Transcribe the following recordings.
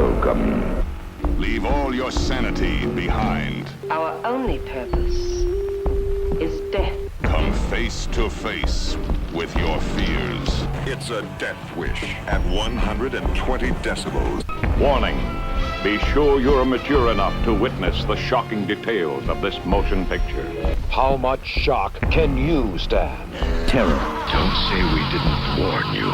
welcome. Leave all your sanity behind. Our only purpose is death. Come face to face with your fears. It's a death wish at 120 decibels. Warning, be sure you're mature enough to witness the shocking details of this motion picture. How much shock can you stand? Terror. Don't say we didn't warn you.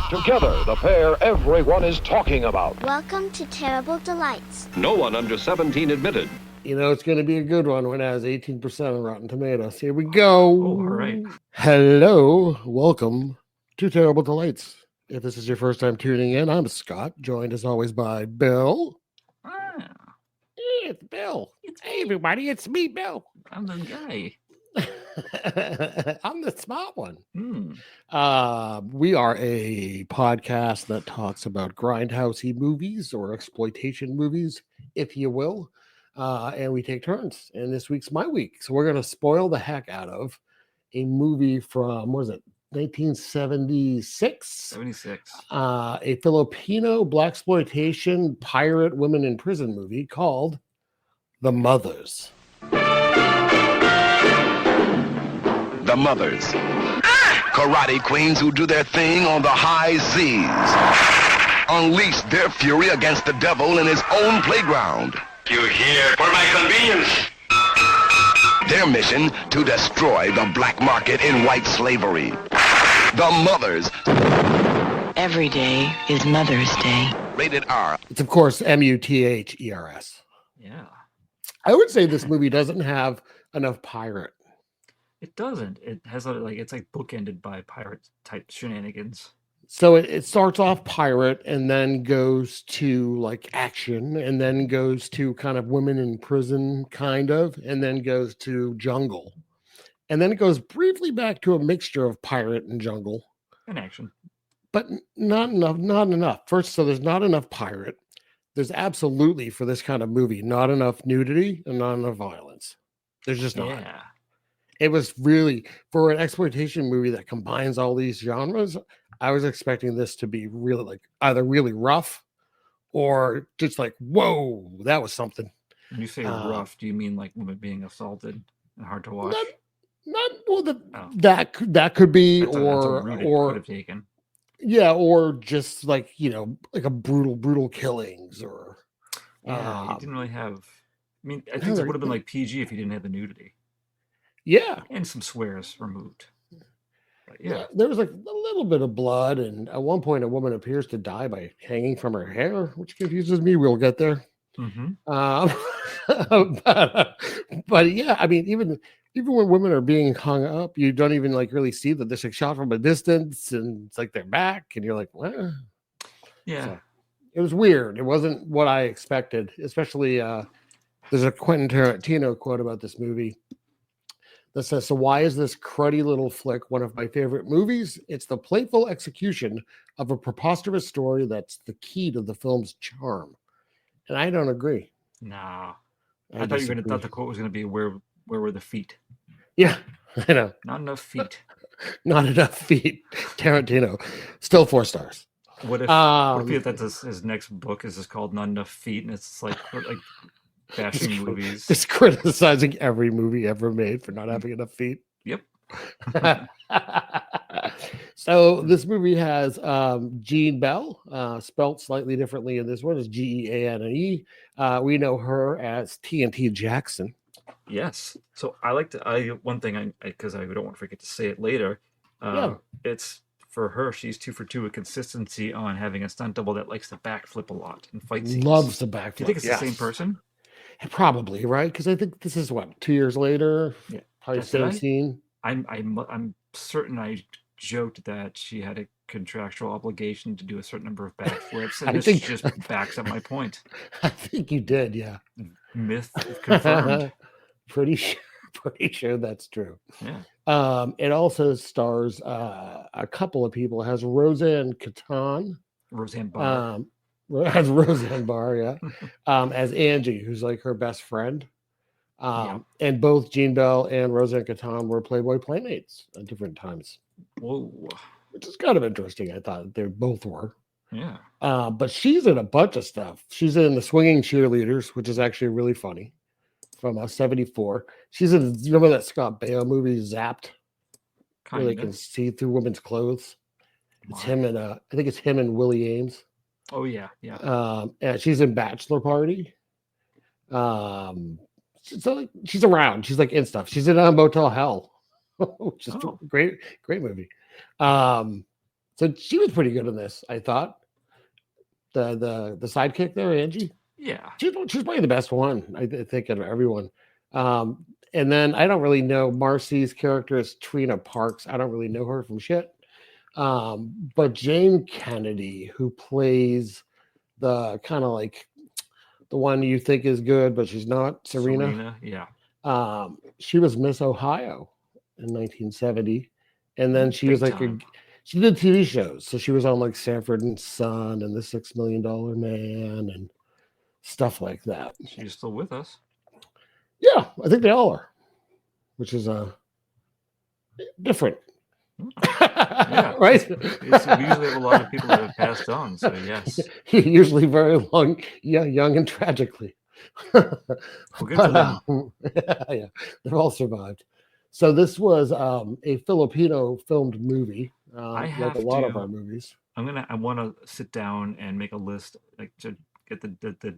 Together, the pair everyone is talking about. Welcome to Terrible Delights. No one under 17 admitted. You know, it's going to be a good one when it has 18% on Rotten Tomatoes. Here we go. Oh, all right. Hello. Welcome to Terrible Delights. If this is your first time tuning in, I'm Scott, joined as always by Bill. Ah, Hey, it's Bill. Hey, everybody. It's me, Bill. I'm the guy. I'm the smart one. Hmm. We are a podcast that talks about grindhousey movies or exploitation movies, if you will. And we take turns. And this week's my week. So we're going to spoil the heck out of a movie from, what is it, 1976? 76. A Filipino blaxploitation pirate women in prison movie called The Muthers. The Muthers. Karate queens who do their thing on the high seas. Unleash their fury against the devil in his own playground. You here for my convenience. Their mission to destroy the black market in white slavery. The Muthers. Every day is Mother's Day. Rated R. It's, of course, Muthers. Yeah. I would say this movie doesn't have enough pirate. It doesn't. It has it's like bookended by pirate type shenanigans. So it starts off pirate and then goes to like action and then goes to kind of women in prison kind of, and then goes to jungle. And then it goes briefly back to a mixture of pirate and jungle. And action. But not enough. First, so there's not enough pirate. There's absolutely, for this kind of movie, not enough nudity and not enough violence. There's just not. Yeah. It was really, for an exploitation movie that combines all these genres, I was expecting this to be really like either really rough or just like, whoa, that was something. When you say rough, do you mean like women being assaulted and hard to watch? Not well, that could be, That's a route it or could have taken. Yeah, or just like, you know, like a brutal killings or. Yeah, you didn't really have. I mean, I think it would have been like PG if you didn't have the nudity. Yeah. And some swears removed. But yeah. There was like a little bit of blood, and at one point a woman appears to die by hanging from her hair, which confuses me. We'll get there. Mm-hmm. But yeah, I mean, even when women are being hung up, you don't even like really see that they're like shot from a distance, and it's like they're back, and you're like, well, yeah. So, it was weird. It wasn't what I expected, especially there's a Quentin Tarantino quote about this movie that says, "So why is this cruddy little flick one of my favorite movies? It's the playful execution of a preposterous story that's the key to the film's charm." And I don't agree. Nah. I thought the quote was gonna be where were the feet? Yeah, I know. Not enough feet. Not enough feet. Tarantino. Still 4 stars. What if that's his next book is just called Not Enough Feet, and it's like bashing movies. Just criticizing every movie ever made for not having enough feet. Yep. So this movie has Jean Bell, spelt slightly differently in this one. It's Geane. We know her as TNT Jackson. Yes. So I like to. One thing because I don't want to forget to say it later. It's for her. She's 2 for 2 with consistency on having a stunt double that likes to backflip a lot in fight scenes. Loves the backflip. Do you think it's the same person? Probably, right? Because I think this is 2 years later. Yeah. Probably same scene. I'm certain I joked that she had a contractual obligation to do a certain numure of backflips, and this just backs up my point. I think you did, yeah. Myth confirmed. Pretty sure that's true. Yeah. It also stars a couple of people. It has Roseanne Barr. As Roseanne Barr, yeah. As Angie, who's like her best friend. And both Jean Bell and Roseanne Catan were Playboy playmates at different times. Whoa. Which is kind of interesting. I thought they both were. Yeah. But she's in a bunch of stuff. She's in The Swinging Cheerleaders, which is actually really funny, from '74. She's in, you remember that Scott Baio movie, Zapped, where they can see through women's clothes? It's him and I think it's him and Willie Ames. Oh yeah, yeah. And she's in Bachelor Party. So like, she's around. She's like in stuff. She's in Motel Hell, which is a great movie. So she was pretty good in this, I thought. The sidekick there, Angie. Yeah, she's probably the best one, I think, out of everyone. And then I don't really know Marcy's character is Trina Parks. I don't really know her from shit. But Jane Kennedy, who plays the kind of like the one you think is good, but she's not, Serena. Yeah. She was Miss Ohio in 1970, and then she was like she did TV shows. So she was on like Sanford and Son and The $6 Million Man and stuff like that. She's still with us. Yeah, I think they all are, which is different. Yeah, right. We usually have a lot of people that have passed on. So yes, usually very long, young and tragically. Well, good for them. Yeah, they've all survived. So this was a Filipino filmed movie. I like a lot of our movies. I want to sit down and make a list, like to get the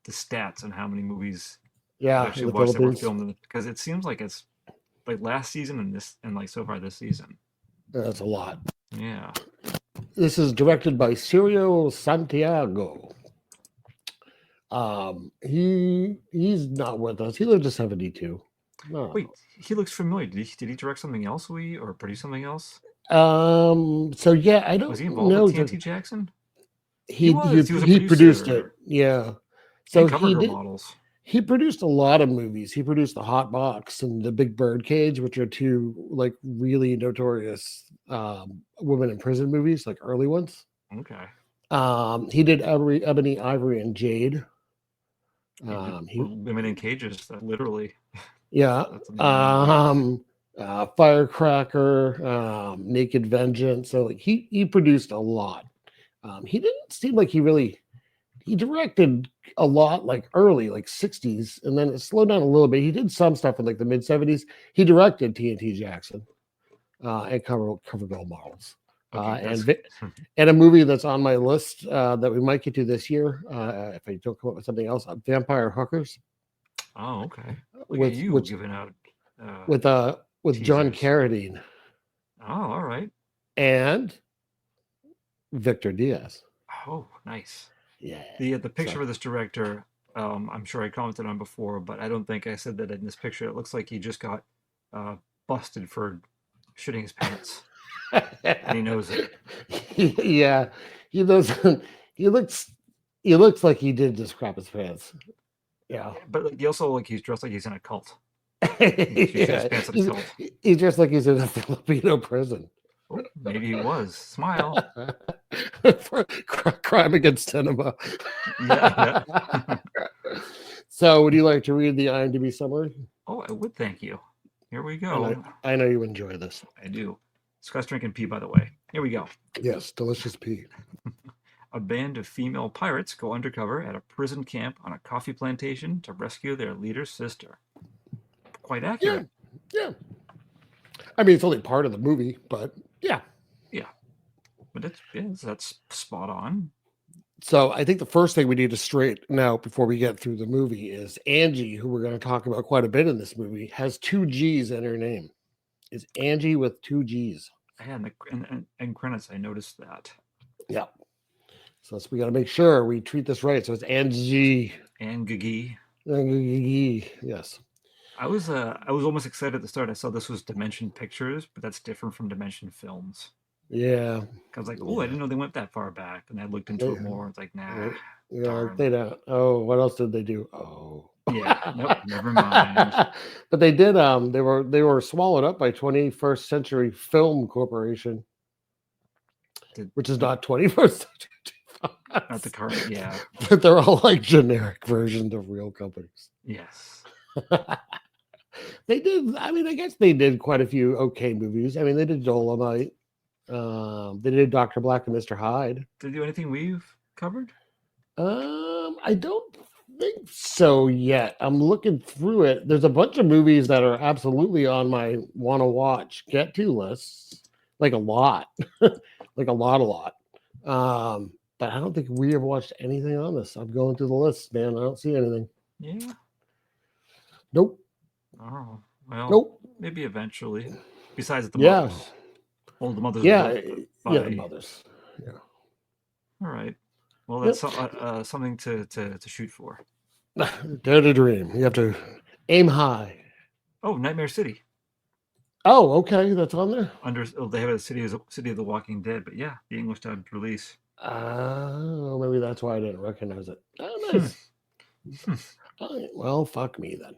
stats on how many movies. Yeah, actually watched that were filmed, because it seems like it's like last season and like so far this season. That's a lot. Yeah. This is directed by Cirio Santiago. He's not with us. He lived to 72. No. Wait, he looks familiar. Did he direct something else, or produce something else? So yeah, I don't. Was he involved with TNT Jackson? He produced it. Yeah. So he did. Models. He produced a lot of movies. He produced The Hot Box and The Big Birdcage, which are two like really notorious women in prison movies, like early ones. Okay. He did Ebony, Ivory, and Jade. Women in cages, literally. Yeah. Firecracker, Naked Vengeance. So like he produced a lot. He didn't seem like he directed a lot like early, like 60s, and then it slowed down a little bit. He did some stuff in like the mid 70s. He directed TNT Jackson and Cover Girl Models. And a movie that's on my list that we might get to this year, if I don't come up with something else, Vampire Hookers. Oh, okay. Look at you giving out with John Carradine. Oh, all right. And Victor Diaz. Oh, nice. Yeah. The picture of this director, I'm sure I commented on before, but I don't think I said that in this picture. It looks like he just got busted for shitting his pants. And he knows it. Yeah, he doesn't. He looks like he did just crap his pants. Yeah, but he also he's dressed like he's in a cult. He's dressed like he's in a Filipino prison. Oh, maybe he was. Smile. For crime against cinema. Yeah. So, would you like to read the IMDb summary? Oh, I would. Thank you. Here we go. I know you enjoy this. I do. Scott's drinking pee, by the way. Here we go. Yes, delicious pee. A band of female pirates go undercover at a prison camp on a coffee plantation to rescue their leader's sister. Quite accurate. Yeah. I mean, it's only part of the movie, but yeah. Yeah. But that's spot on. So I think the first thing we need to straighten out before we get through the movie is Angie, who we're going to talk about quite a bit in this movie, has 2 G's in her name. Is Angie with 2 G's. Yeah, and credits, I noticed that. Yeah. So we got to make sure we treat this right. So it's Angie. Angie. Yes. I was almost excited at the start. I saw this was Dimension Pictures, but that's different from Dimension Films. Yeah. I was like, I didn't know they went that far back. And I looked into it more. It's like, nah. Yeah, they don't. Oh, what else did they do? Oh. Yeah, nope, never mind. But they did. They were swallowed up by 21st Century Film Corporation, which is not 21st Century. Not the current, yeah. But they're all like generic versions of real companies. Yes. They did. I mean, I guess they did quite a few okay movies. I mean, they did Dolomite. They did Dr. Black and Mr. Hyde. Did they do anything we've covered? I don't think so yet. I'm looking through it. There's a bunch of movies that are absolutely on my want to watch, get to lists, like a lot, like a lot. But I don't think we have watched anything on this. I'm going through the list, man. I don't see anything. Yeah. Nope. Oh, well. Nope. Maybe eventually. Besides the Yeah. Mothers. Oh, the Mothers. Yeah. Yeah, the Mothers. Yeah. All right. Well, that's something to shoot for. Dare to dream. You have to aim high. Oh, Nightmare City. Oh, okay. That's on there. They have a City of the Walking Dead, but yeah, the English dubbed release. Oh, maybe that's why I didn't recognize it. Oh, nice. All right, well, fuck me then.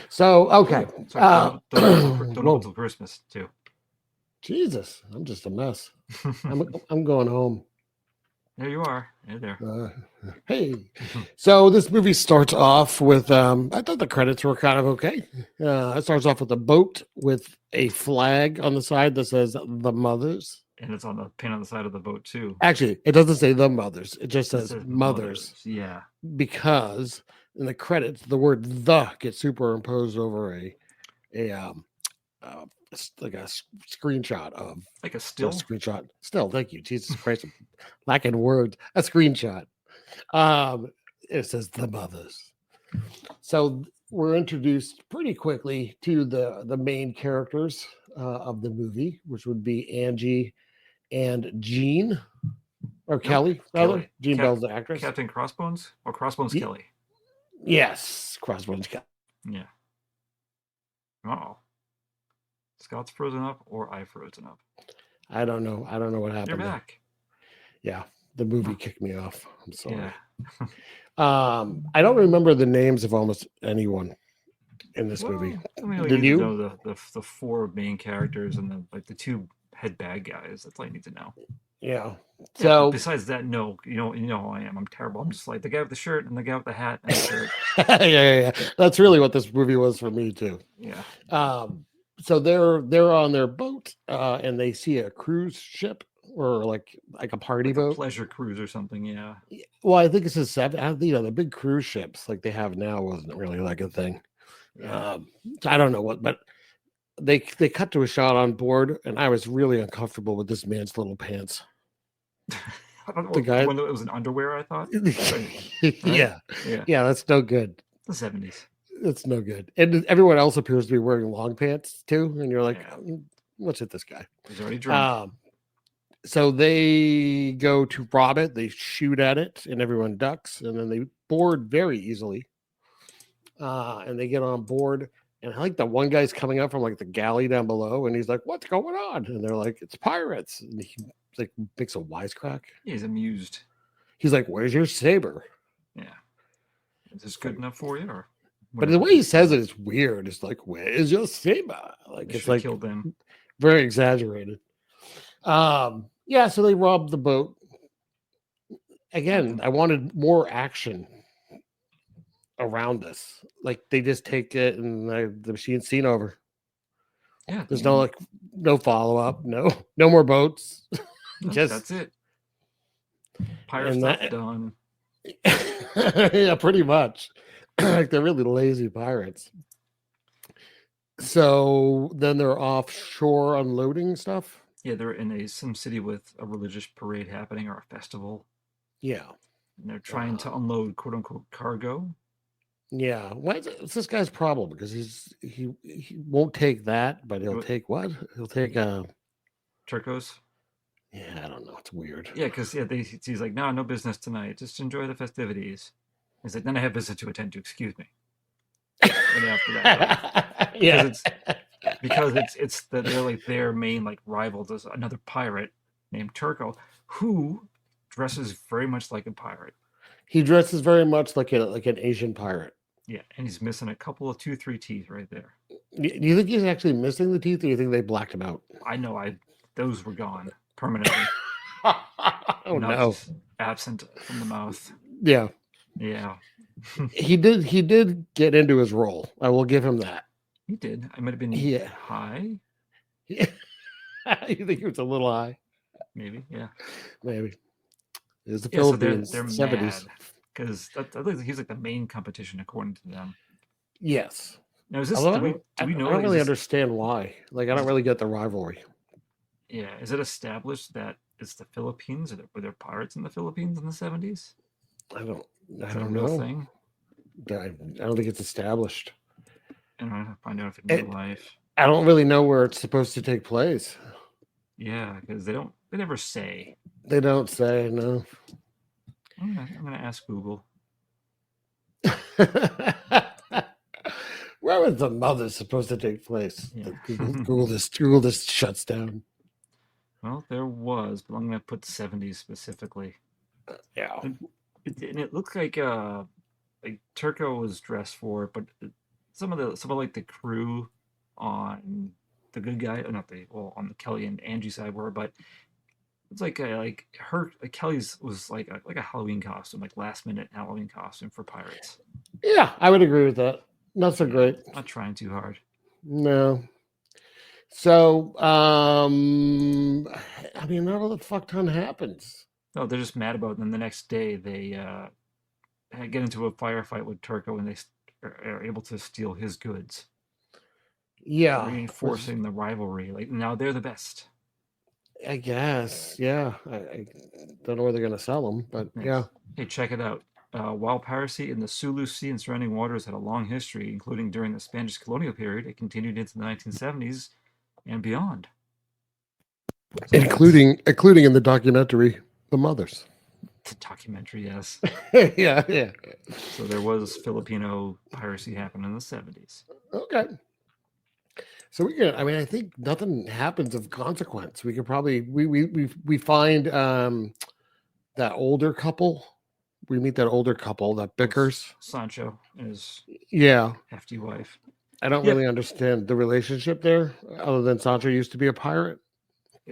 So, okay. Don't until Christmas too. Jesus, I'm just a mess. I'm going home. There you are. Hey there. Hey. So this movie starts off with I thought the credits were kind of okay. It starts off with a boat with a flag on the side that says the Mothers. And it's on the pin on the side of the boat too. Actually, it doesn't say the Mothers. It just says Mothers. Yeah. Because in the credits, the word "the" gets superimposed over like a screenshot of like a still screenshot. Still, thank you, Jesus Christ, I'm lacking words. A screenshot. It says the Mothers. So we're introduced pretty quickly to the main characters of the movie, which would be Angie and Jean, or Kelly, rather. Kelly. Jean Bell's the actress. Captain Crossbones or Crossbones Kelly. Yes, Crossbones Kelly. Yeah. Oh. Scott's frozen up or I frozen up. I don't know. I don't know what happened. You're back. Yeah, the movie kicked me off. I'm sorry. Yeah. I don't remember the names of almost anyone in this movie. I mean, Did you know the four main characters and the two head bad guys? That's all you need to know. Yeah. So So besides that, no, you know how I am. I'm terrible. I'm just like the guy with the shirt and the guy with the hat and the shirt. yeah. That's really what this movie was for me too. Yeah. So they're on their boat and they see a cruise ship or like a party boat, pleasure cruise or something. Yeah. Well, I think it's a seven. The big cruise ships like they have now wasn't really like a thing. Yeah. I don't know what, but they cut to a shot on board, and I was really uncomfortable with this man's little pants. I don't know, The guy, when it was an underwear, I thought. yeah, that's no good. The 70s. It's no good, and everyone else appears to be wearing long pants too, and you're like, what's with this guy? He's already drunk. So they go to rob it. They shoot at it, and everyone ducks, and then they board very easily. And they get on board, and I like the one guy's coming up from like the galley down below, and he's like, "What's going on?" And they're like, "It's pirates." And he like makes a wisecrack. He's amused. He's like, "Where's your saber?" Yeah. Is this good enough for you, or? But the way he says it is weird. It's like, "Where is your saber?" Like it's like killed them. Very exaggerated. Yeah. So they rob the boat. Again, I wanted more action around this. Like they just take it and the machine's seen over. Yeah. There's no follow-up, no more boats. Just that's it. Pirate stuff done. Yeah, pretty much. Like they're really lazy pirates. So then they're offshore unloading stuff. Yeah, they're in some city with a religious parade happening or a festival. Yeah. And they're trying to unload quote unquote cargo. Yeah. What's this guy's problem? Because he won't take that, but he'll take what? He'll take Turcos. Yeah, I don't know. It's weird. Yeah, because he's like, no business tonight. Just enjoy the festivities. He's like, then I have business to attend to. Excuse me. And after that, yeah, because it's they're like their main like rival. There's another pirate named Turco who dresses very much like a pirate. He dresses very much like an Asian pirate. Yeah, and he's missing a couple of 2-3 teeth right there. Do you think he's actually missing the teeth, or do you think they blacked him out? I know, those were gone permanently. Oh no, absent from the mouth. Yeah, yeah. He did get into his role. I will give him that. He did. I might have been high. You think he was a little high? Maybe, yeah. Maybe. It was the Yeah, so Philippines, they're 70s. mad because I think he's like the main competition according to them. Yes. Now, is this Although do we know I don't is really this, understand why. Like, I don't really get the rivalry. yeah, is it established that it's the Philippines, or were there pirates in the Philippines in the 70s? I don't Is that a real know. thing? I don't think it's established. And I find out if in real life. I don't really know where it's supposed to take place. Yeah, because they never say. They don't say, no. I'm gonna ask Google. Where was the mother supposed to take place? Yeah. Google this shuts down. Well, there was, but I'm gonna put 70s specifically. Yeah. And it looked like Turco was dressed for it, but some of like the crew on the good guy, on the Kelly and Angie side were, but it's like Kelly's was like a Halloween costume, like last minute Halloween costume for pirates. Yeah, I would agree with that. Not so great. Not trying too hard. No. So, I mean, not all the fuck ton happens. No, they're just mad about it. And then the next day they get into a firefight with Turco, and they are able to steal his goods. Yeah. Reinforcing the rivalry. Like, now they're the best. I guess. Yeah. I don't know where they're going to sell them, but Nice. yeah. Hey, check it out. While piracy in the Sulu Sea and surrounding waters had a long history, including during the Spanish colonial period, it continued into the 1970s and beyond. So including in the documentary, The Muthers. The documentary, yes. yeah. So there was Filipino piracy happening in the 70s. Okay. So I think nothing happens of consequence. We could probably we find that older couple. We meet that older couple that bickers. Sancho and his hefty wife. I don't really understand the relationship there, other than Sancho used to be a pirate.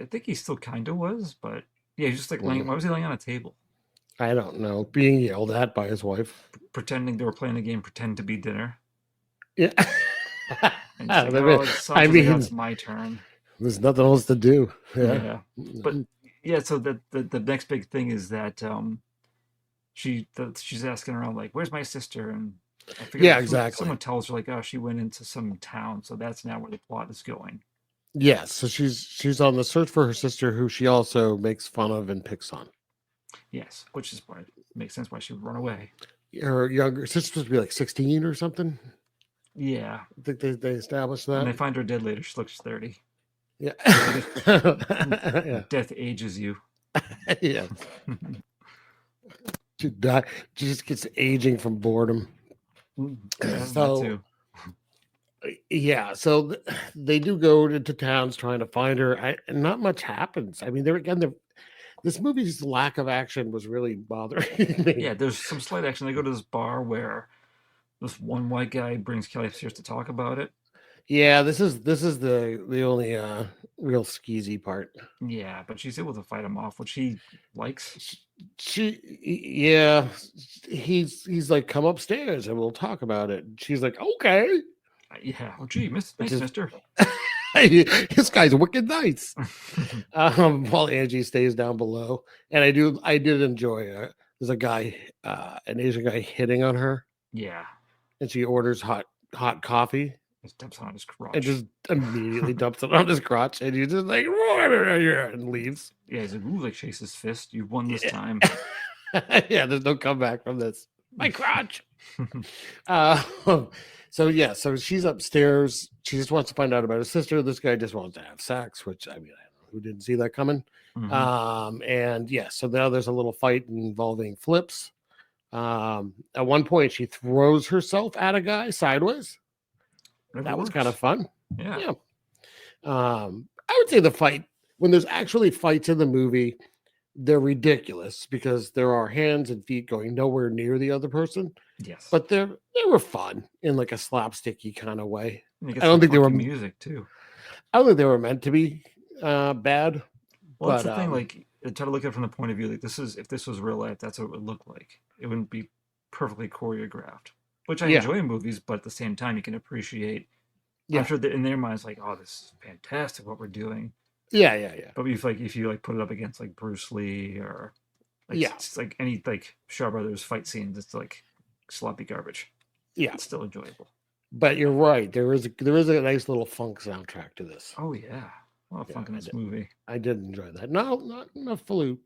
I think he still kind of was, but yeah, he's just like laying. Why was he laying on a table? I don't know. Being yelled at by his wife. Pretending they were playing a game, pretend to be dinner. Yeah. Like, it's my turn. There's nothing else to do. Yeah. But yeah, so the next big thing is that she's asking around like, "Where's my sister?" And I forget exactly. Someone tells her like, "Oh, she went into some town," so that's now where the plot is going. Yes, so she's on the search for her sister, who she also makes fun of and picks on. Yes, which is why it makes sense why she would run away. Her younger sister's supposed to be like 16 or something. Yeah, I think they established that. And they find her dead later. She looks 30. Yeah. Death ages you. Yeah. She just gets aging from boredom. Yeah, so so they do go into towns trying to find her, and not much happens. I mean, this movie's lack of action was really bothering me. Yeah, there's some slight action. They go to this bar where this one white guy brings Kelly upstairs to talk about it. Yeah, this is the only real skeezy part. Yeah, but she's able to fight him off, which he likes. He's like, come upstairs and we'll talk about it. And she's like, okay. Yeah. Oh, gee, mister. This guy's wicked nice. While Angie stays down below, and I did enjoy. There's a guy, an Asian guy, hitting on her. Yeah. And she orders hot coffee. Just dumps it on his crotch. And just immediately dumps it on his crotch, and he's just like, and leaves. Yeah, he's like, ooh, like shakes his fist. You won this time. Yeah, there's no comeback from this. My crotch. So she's upstairs. She just wants to find out about her sister. This guy just wants to have sex, which, I mean, I don't know who didn't see that coming. Mm-hmm. So now there's a little fight involving flips. At one point, she throws herself at a guy sideways. That was kind of fun. Yeah. I would say the fight, when there's actually fights in the movie, they're ridiculous because there are hands and feet going nowhere near the other person. Yes. But they were fun in like a slapsticky kind of way. I don't think they were music too. I don't think they were meant to be bad. Well, that's the thing. Like, try to look at it from the point of view, like, if this was real life, that's what it would look like. It wouldn't be perfectly choreographed, which I enjoy in movies, but at the same time, you can appreciate. I'm sure that in their minds, like, oh, this is fantastic what we're doing. Yeah. But if you like put it up against like Bruce Lee or like Yeah. it's like any like Shaw Brothers fight scenes, it's like sloppy garbage. Yeah. It's still enjoyable. But you're right. There is a nice little funk soundtrack to this. Oh yeah. A lot of funk in this movie. I did enjoy that. No, not fully,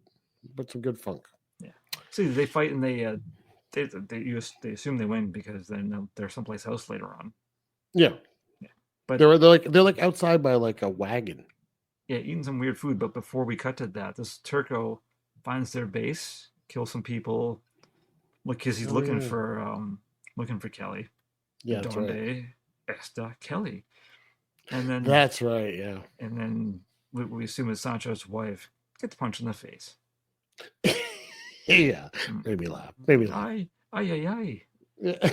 but some good funk. Yeah. See, they fight and they assume they win because then they're someplace else later on. Yeah. But they're like outside by like a wagon. Yeah, eating some weird food. But before we cut to that, this Turco finds their base, kills some people, because he's looking for Kelly. Yeah, that's Donde está Kelly? And then that's right. Yeah. And then we assume it's Sancho's wife gets punched in the face. Yeah, made me laugh. Ay. Yeah.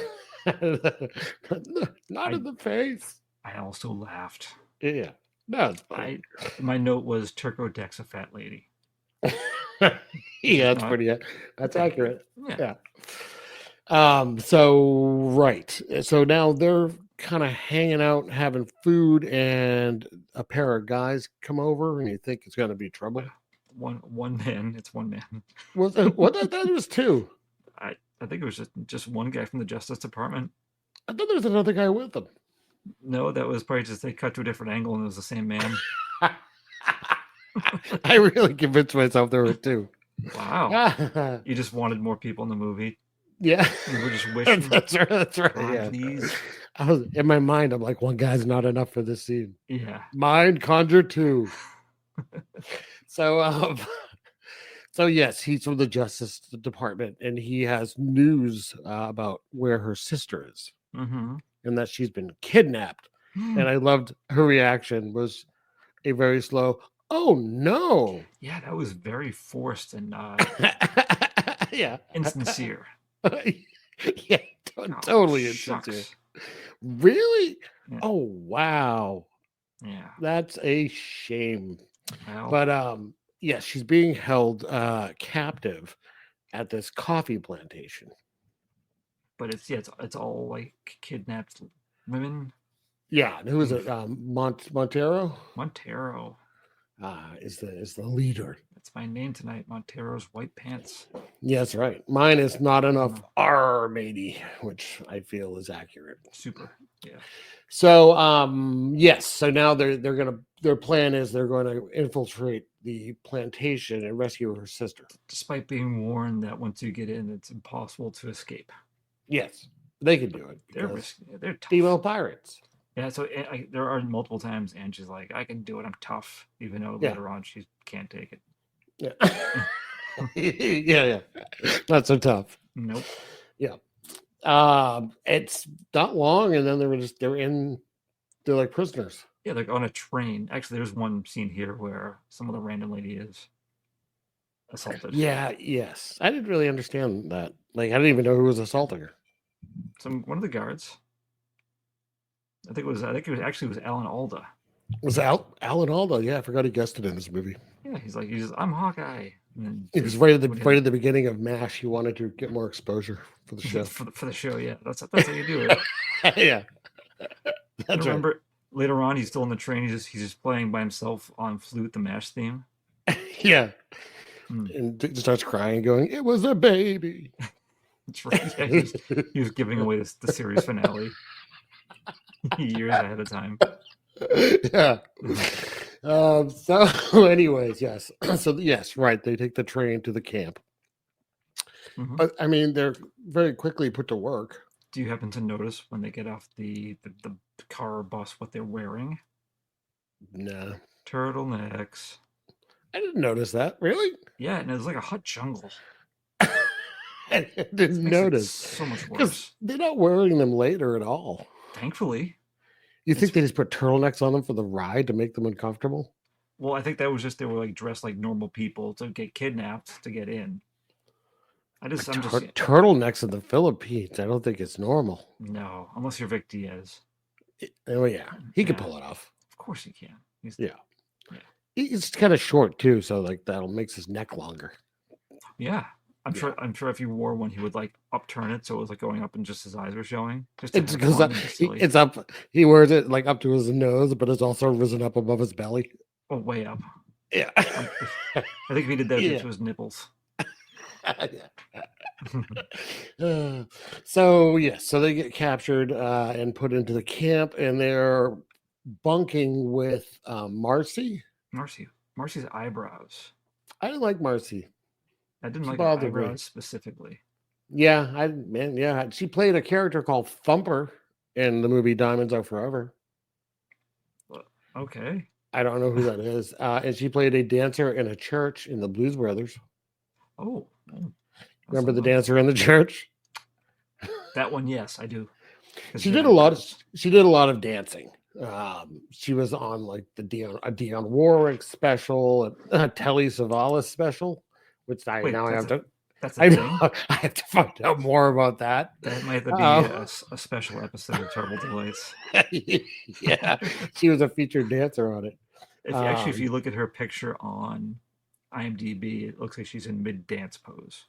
Not in the face. I also laughed. Yeah. No, my note was Turco decks a fat lady. Yeah, that's accurate. Yeah. So now they're kind of hanging out, having food, and a pair of guys come over, and you think it's going to be trouble. One man. It's one man. That was two. I think it was just one guy from the Justice Department. I thought there was another guy with them. No, that was probably just they cut to a different angle and it was the same man. I really convinced myself there were two. Wow. You just wanted more people in the movie. Yeah. You were just wishing. That's right. Yeah. Please. I was in my mind, I'm like, one guy's not enough for this scene. Yeah. Mind conjure two. So yes, he's from the Justice Department, and he has news about where her sister is, and that she's been kidnapped. And I loved her reaction was a very slow, "Oh no!" Yeah, that was very forced and yeah, insincere. Yeah, totally insincere. Really? Yeah. Oh wow. Yeah, that's a shame. Wow. But yes, she's being held captive at this coffee plantation. But it's all like kidnapped women. Yeah, and who is it? Montero. Montero is the leader. That's my name tonight. Montero's White Pants. Yeah, that's right. Mine is not enough R, matey, which I feel is accurate. Super. Yeah. So yes, so now their plan is they're going to infiltrate the plantation and rescue her sister. Despite being warned that once you get in, it's impossible to escape. Yes, they can do it. They're tough. Female pirates. Yeah, so there are multiple times, and she's like, "I can do it. I'm tough," even though later on she can't take it. Yeah, yeah, not so tough. Nope. Yeah, it's not long, and then they're like prisoners. Yeah, they're on a train. Actually, there's one scene here where some of the random lady is assaulted. Yeah, yes, I didn't really understand that. Like, I didn't even know who was assaulting her. One of the guards. I think it was Alan Alda. Was Alan Alda? Yeah, I forgot he guested in this movie. Yeah, he's I'm Hawkeye. And then it was right at the beginning of MASH. He wanted to get more exposure for the show. for the show, yeah. That's how you do it. Yeah. That's remember later on he's still on the train, he's just playing by himself on flute the MASH theme. Yeah. And just starts crying, going, "It was a baby." That's right. Yeah, he was giving away the series finale years ahead of time. Yeah. So anyways, yes. So yes, right. They take the train to the camp. But I mean, they're very quickly put to work. Do you happen to notice when they get off the car or bus what they're wearing? No. Turtlenecks. I didn't notice that. Really? Yeah, and it was like a hot jungle. I didn't notice. So much worse. They're not wearing them later at all. Thankfully. You think they just put turtlenecks on them for the ride to make them uncomfortable? Well, I think that was just they were like dressed like normal people to get kidnapped to get in. Turtlenecks in the Philippines. I don't think it's normal. No, unless you're Vic Diaz. Oh yeah, he can pull it off. Of course he can. He's kind of short too, so like that'll makes his neck longer. Yeah. I'm sure if he wore one, he would like upturn it so it was like going up and just his eyes were showing. It's because it's up. He wears it like up to his nose, but it's also risen up above his belly. Oh, way up. Yeah. I think if he did that, Yeah. it was nipples. So they get captured and put into the camp, and they're bunking with Marcy. Marcy's eyebrows. I didn't like Marcy. I didn't She like her bothered me. eyebrows specifically. Yeah, she played a character called Thumper in the movie Diamonds Are Forever. Okay. I don't know who that is. And she played a dancer in a church in the Blues Brothers. Oh. Remember the dancer in the church? That one, yes, I do. She did a lot of dancing. She was on like a Dionne Warwick special, a Telly Savalas special, which I have to. That's a thing. I have to find out more about that. That might be a special episode of Terrible Delights. Yeah, she was a featured dancer on it. If you look at her picture on IMDb, it looks like she's in mid-dance pose.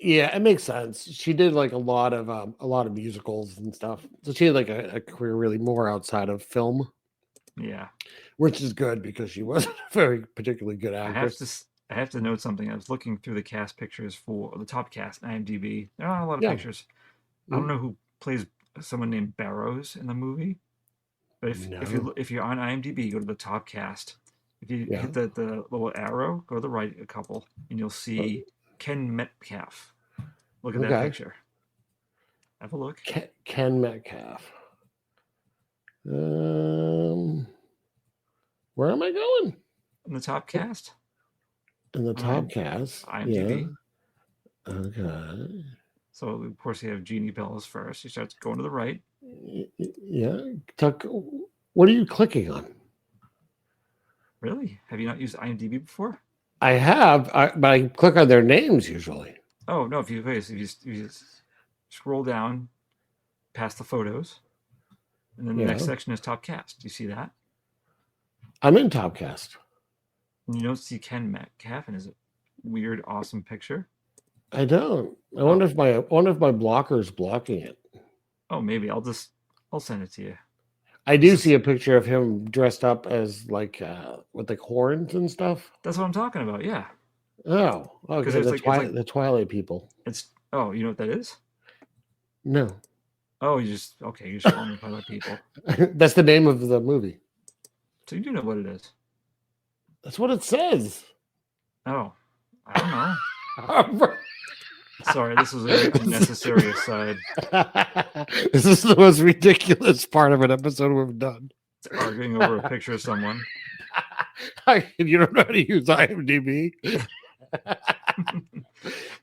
Yeah, it makes sense. She did like a lot of musicals and stuff. So she had like a career really more outside of film. Yeah, which is good because she wasn't a very particularly good actress. I have to note something. I was looking through the cast pictures for the top cast in IMDb. There are a lot of pictures. I don't know who plays someone named Barrows in the movie, but if you're on IMDb, go to the top cast. If you hit the little arrow, go to the right a couple, and you'll see Ken Metcalf. Look at that picture. Have a look. Ken Metcalf. Where am I going? In the top cast. In the top cast. IMDb. Yeah. Okay. So of course you have Jeannie Bellows first. She starts going to the right. Yeah. What are you clicking on? Really? Have you not used IMDb before? I have, but I click on their names usually. Oh no! If you scroll down past the photos, and then the next section is top cast. Do you see that? I'm in top cast. And you don't see Ken Metcalf in his weird, awesome picture. I don't. I wonder if my blocker is blocking it. Oh, maybe I'll send it to you. I do see a picture of him dressed up as like with like horns and stuff. That's what I'm talking about. Yeah. Oh, okay. The Twilight people. You know what that is? No. Oh, you're just calling them Twilight people. That's the name of the movie. So you do know what it is. That's what it says. Oh, I don't know. Sorry, this was an unnecessary aside. This is the most ridiculous part of an episode we've done. Arguing over a picture of someone. You don't know how to use IMDb?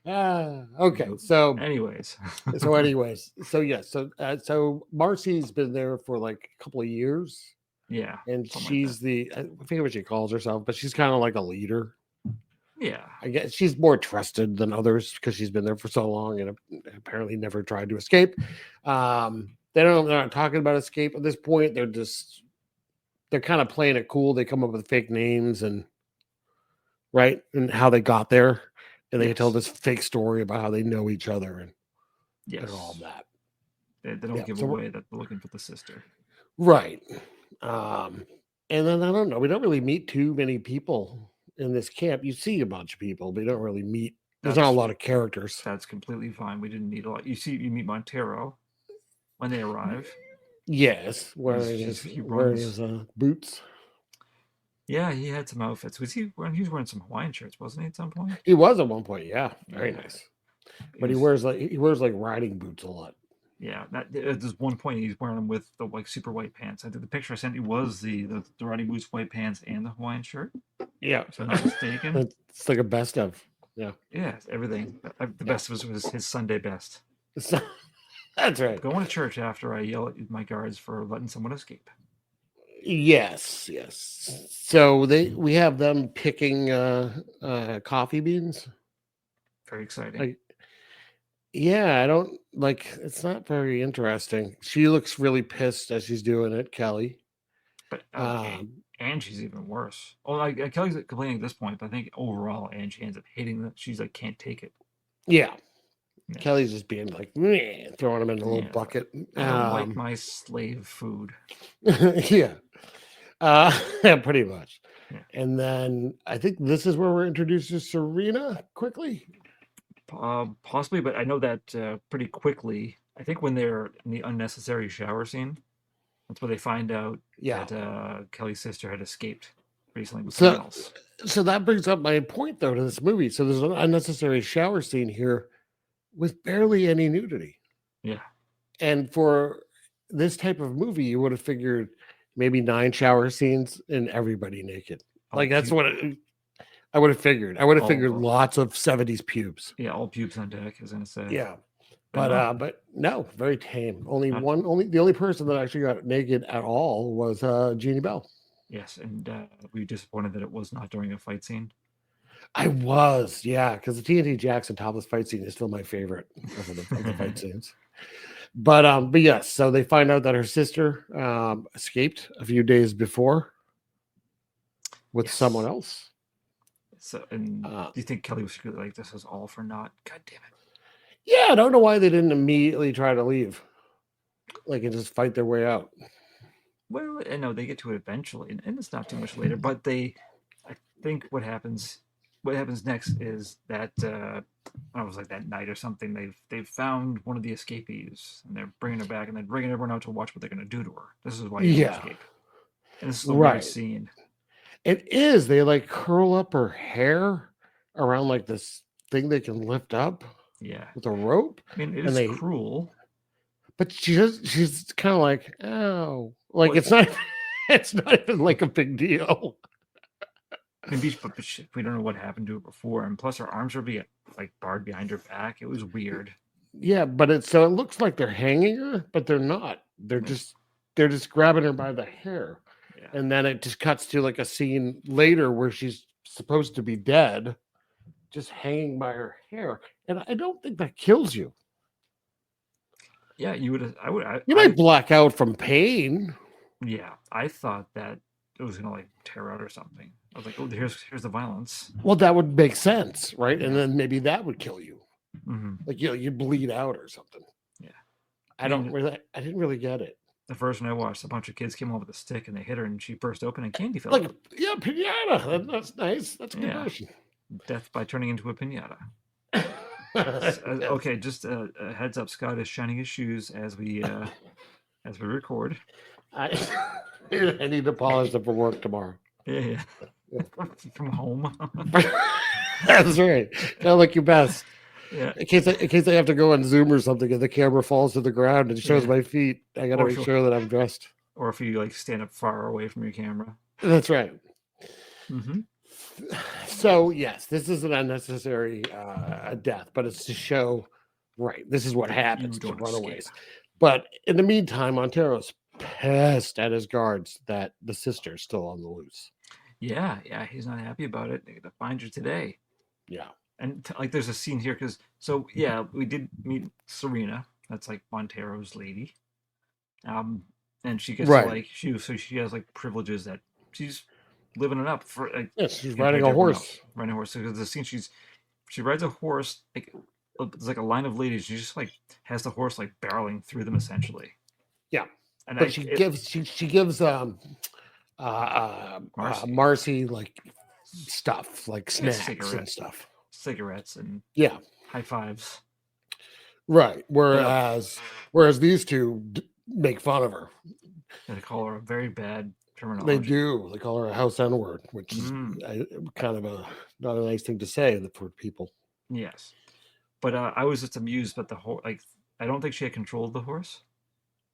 Okay, so anyways, so Marcy's been there for like a couple of years. Yeah, and she's I forget what she calls herself, but she's kind of like a leader. Yeah, I guess she's more trusted than others because she's been there for so long and apparently never tried to escape. They're not talking about escape at this point. They're kind of playing it cool. They come up with fake names and how they got there, and they tell this fake story about how they know each other and all that. They don't give away that they're looking for the sister, right? And then I don't know. We don't really meet too many people in this camp. You see a bunch of people, but you don't really meet. There's not a lot of characters. That's completely fine. We didn't need a lot. You meet Montero when they arrive. Yes, wearing his boots. Yeah, he had some outfits. He was wearing some Hawaiian shirts, wasn't he? At some point, he was at one point. Yeah, very nice. But he wears like riding boots a lot. Yeah, there's one point he's wearing them with the like super white pants. I think the picture I sent you was the riding boots, white pants, and the Hawaiian shirt. Yeah, if I'm not mistaken. It's like a best of. Yeah. Yeah, everything. The best was his Sunday best. That's right. Going to church after I yell at my guards for letting someone escape. Yes. So we have them picking coffee beans. Very exciting. I don't it's not very interesting. She looks really pissed as she's doing it, Kelly. But Angie's even worse. Kelly's complaining at this point, but I think overall Angie ends up hating that. She's like, can't take it. Yeah. Kelly's just being like, throwing him in a little bucket. I don't like my slave food. Yeah. Pretty much. And then I think this is where we're introduced to Serena quickly. Possibly, but I know that pretty quickly. I think when they're in the unnecessary shower scene, that's where they find out that Kelly's sister had escaped recently with someone else. So that brings up my point, though, to this movie. So there's an unnecessary shower scene here with barely any nudity. Yeah. And for this type of movie, you would have figured maybe 9 shower scenes and everybody naked. Like that's what I would have figured. I would have figured lots of 70s pubes. Yeah, all pubes on deck, I was gonna say. Yeah. But no, very tame. The only person that actually got naked at all was Jeannie Bell. Yes, and were you disappointed that it was not during a fight scene? I was, yeah, because the TNT Jackson topless fight scene is still my favorite of the fight scenes. But yes, so they find out that her sister escaped a few days before with someone else. So, and do you think Kelly was like, this is all for naught? God damn it. Yeah, I don't know why they didn't immediately try to leave, like, and just fight their way out. Well, I know they get to it eventually, and it's not too much later. But I think what happens next is that I was like that night or something. They've found one of the escapees, and they're bringing her back, and they're bringing everyone out to watch what they're going to do to her. This is why you escape. And this is the weird scene. It is. They like curl up her hair around like this thing they can lift up. Yeah, with a rope. I mean, it is cruel. But she's kind of like, oh, like it's not even like a big deal. Maybe, but we don't know what happened to her before, and plus her arms were being like barred behind her back. It was weird. Yeah, but it looks like they're hanging her, but they're not. They're just grabbing her by the hair, and then it just cuts to like a scene later where she's supposed to be dead, just hanging by her hair, and I don't think that kills you. Yeah, you would. You might black out from pain. Yeah, I thought that it was gonna like tear out or something. I was like, oh, here's the violence. Well, that would make sense, right? And then maybe that would kill you. Mm-hmm. Like you bleed out or something. Yeah, I didn't really get it. The first one I watched, a bunch of kids came over with a stick and they hit her, and she burst open and candy fell. Like piñata. That's nice. That's a good version. Death by turning into a piñata. Okay, just a heads up. Scott is shining his shoes as we record. I need to polish them for work tomorrow. Yeah. From home. That's right. Gotta look your best. Yeah. In case I have to go on Zoom or something and the camera falls to the ground and shows my feet, I gotta make sure that I'm dressed. Or if you like stand up far away from your camera. That's right. Mm-hmm. So yes, this is an unnecessary death, but it's to show, right, this is what happens to runaways. But in the meantime, Montero's pissed at his guards that the sister's still on the loose. Yeah, he's not happy about it. They're gonna find you today. Yeah. And like there's a scene here we did meet Serena. That's like Montero's lady. And she gets she has like privileges that she's living it up for. Like, she's riding a horse. Riding a horse. So there's a scene she rides a horse. Like it's like a line of ladies. She just like has the horse like barreling through them essentially. Yeah, and she gives Marcy like stuff like snacks and stuff, cigarettes and high fives. Right. Whereas these two make fun of her. And they call her a very bad terminology. They do. They call her a house N-word, which is kind of not a nice thing to say for people. Yes. But I was just amused that the horse, like, I don't think she had control of the horse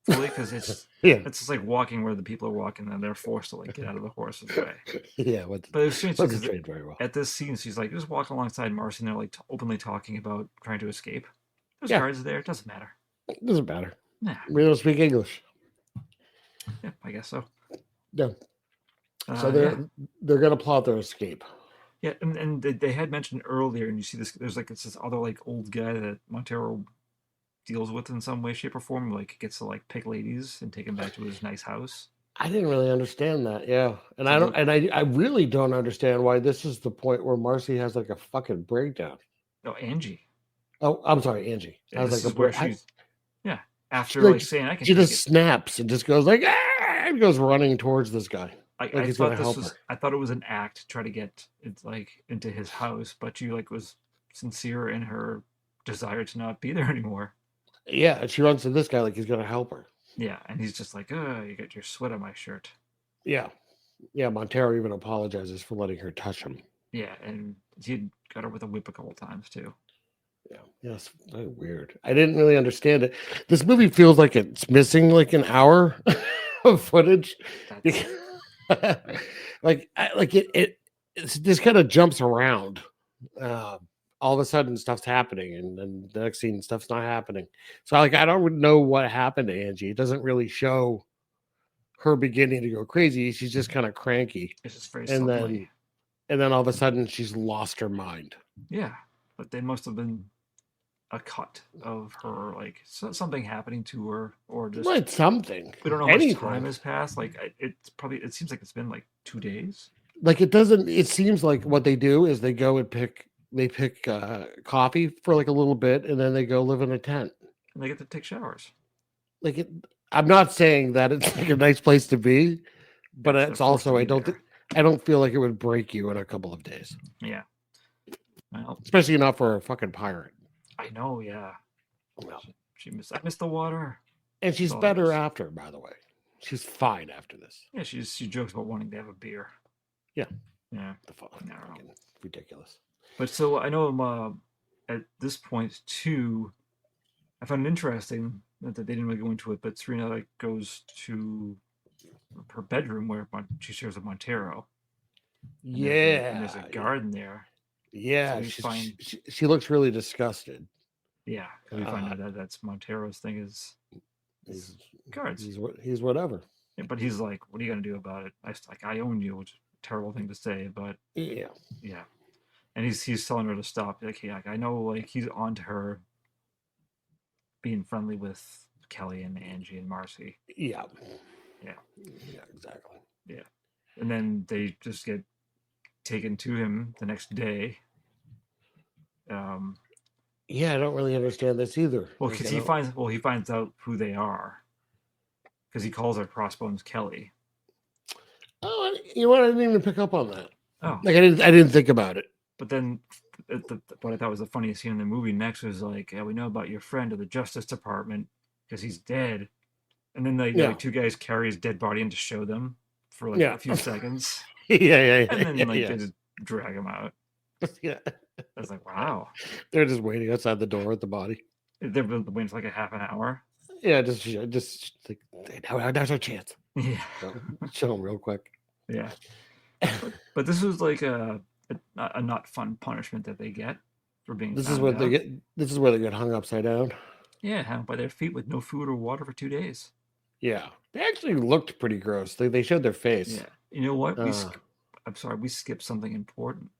fully because it's it's just like walking where the people are walking and they're forced to like get out of the horse's way. Yeah. But it was strange because very well. At this scene, she's like just walking alongside Marcy and they're like openly talking about trying to escape. There's guards there. It doesn't matter. It doesn't matter. Nah. We don't speak English. Yeah, I guess so. Yeah. So they're gonna plot their escape. Yeah, and they had mentioned earlier, and you see this. There's like it's this other like old guy that Montero deals with in some way, shape, or form. Like gets to like pick ladies and take them back to his nice house. I didn't really understand that. Yeah, and I really don't understand why this is the point where Marcy has like a fucking breakdown. Oh, Angie. Oh, I'm sorry, Angie. Yeah, I was like, where she's. After like saying I can. She just snaps and just goes like, ah, and goes running towards this guy. Like he's gonna help her. I thought it was an act to try to get it like into his house, but she like was sincere in her desire to not be there anymore. Yeah, and she runs to this guy like he's gonna help her. Yeah, and he's just like, "Oh, you got your sweat on my shirt." Yeah, yeah. Montero even apologizes for letting her touch him. Yeah, and he got her with a whip a couple times too. Yeah, yes, very weird. I didn't really understand it. This movie feels like it's missing like an hour of footage. Like it just kind of jumps around. All of a sudden, stuff's happening, and then the next scene, stuff's not happening. So, like, I don't know what happened to Angie. It doesn't really show her beginning to go crazy. She's just kind of cranky, It's just very and subtly. then all of a sudden, she's lost her mind. Yeah, but they must have been a cut of her, like something happening to her, or just Like something. we don't know how much Anything. time has passed. Like it's probably it seems like it's been like 2 days. Like it doesn't. It seems like what they do is they go and pick coffee for like a little bit, and then they go live in a tent. And they get to take showers. Like it, I'm not saying that it's like a nice place to be, but They're it's forced to also be I don't feel like it would break you in a couple of days, Yeah. Well, especially not for a fucking pirate. I know. Yeah. Well, I missed the water. and she's all it better is. after, by the way. She's fine after this. Yeah, she jokes about wanting to have a beer. Yeah. Yeah. The fuck, I don't know. fucking ridiculous. But so I know at this point too, I found it interesting that they didn't really go into it, but Serena like goes to her bedroom where she shares with Montero. And there's a garden there. Yeah, So you find- she looks really disgusted. Yeah, and we find out that that's Montero's thing is He's guards. he's whatever. Yeah, but he's like, "What are you gonna do about it?" I own you, which is a terrible thing to say, but Yeah. yeah. And he's telling her to stop. Like, yeah, I know, like he's on to her being friendly with Kelly and Angie and Marcy. Yeah. Yeah. Yeah, exactly. Yeah. And then they just get taken to him the next day. Yeah, I don't really understand this either. Well, Like, because I don't- he finds out who they are. Because he calls her Crossbones Kelly. Oh, you know what? I didn't even pick up on that. Oh. Like I didn't think about it. But then what I thought was the funniest scene in the movie next was like, we know about your friend of the Justice Department because he's dead. And then like two guys carry his dead body in to show them for like a few seconds. Yeah. And then they yeah. just drag him out. Yeah. I was like, wow. They're just waiting outside the door with the body. They've been waiting for like a half an hour. Yeah, just like now's our chance. Yeah. Show them real quick. Yeah. But this was like a not fun punishment that they get for being. This is where they get hung upside down. Yeah, hung by their feet with no food or water for 2 days. Yeah, they actually looked pretty gross. They showed their face. Yeah. You know what? I'm sorry, we skipped something important.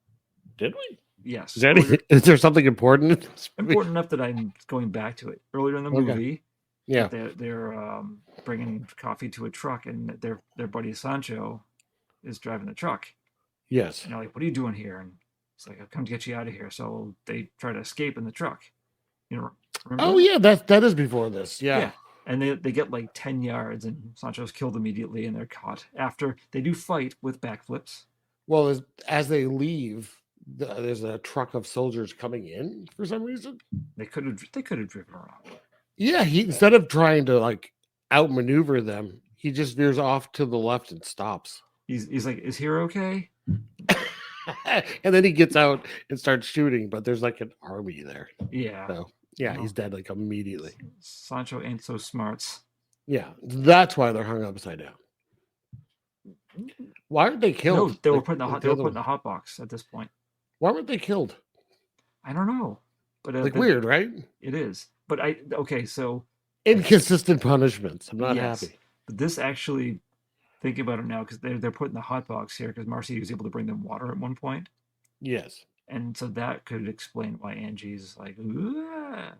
Did we? Yes. Is there something important in this movie? Important enough that I'm going back to it. Earlier in the movie, yeah, they're bringing coffee to a truck, and their buddy Sancho is driving the truck. Yes. And they're like, "What are you doing here?" And it's like, "I've come to get you out of here." So they try to escape in the truck. You know? Remember Oh yeah, that is before this. Yeah. And they get like 10 yards, and Sancho's killed immediately, and they're caught after they do fight with backflips. Well, as they leave, there's a truck of soldiers coming in for some reason. They could have driven around. Yeah, he instead of trying to like outmaneuver them, he just veers off to the left and stops. He's like, "Is here okay?" And then he gets out and starts shooting, but there's like an army there. Yeah. So yeah, he's dead like immediately. Sancho ain't so smart. Yeah, that's why they're hung upside down. Why aren't they killed? No, they were Like, put in the like they were other put in the ones? hot box at this point. Why weren't they killed? I don't know, but Like weird, right? It is. But so Inconsistent punishments. I'm not yes. happy. But this actually, thinking about it now, because they're put in the hot box here because Marcy was able to bring them water at one point. Yes. And so that could explain why Angie's like, "Ugh."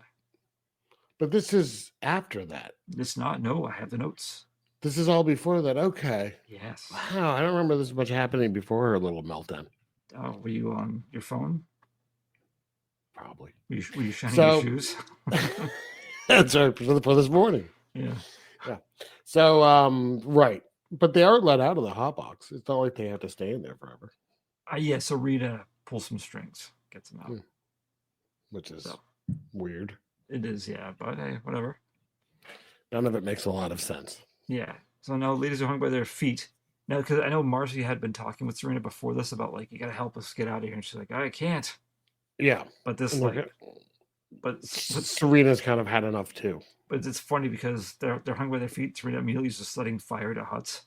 But this is after that. It's not. No, I have the notes. This is all before that. Okay. Yes. Wow, I don't remember this much happening before her little meltdown. Oh, were you on your phone? Probably. Were you shining your shoes? That's right, for this morning. Yeah. Yeah. So, right. But they are let out of the hot box. It's not like they have to stay in there forever. Yeah, so Rita pulls some strings, gets them out. Which is So, weird. it is, yeah, but hey, whatever. None of it makes a lot of sense. Yeah. So now ladies are hung by their feet. Now, because I know Marcy had been talking with Serena before this about, like, you got to help us get out of here. And she's like, I can't. Yeah. But this, And like, but Serena's kind of had enough too. But it's funny because they're hung by their feet. Serena immediately is just setting fire to huts.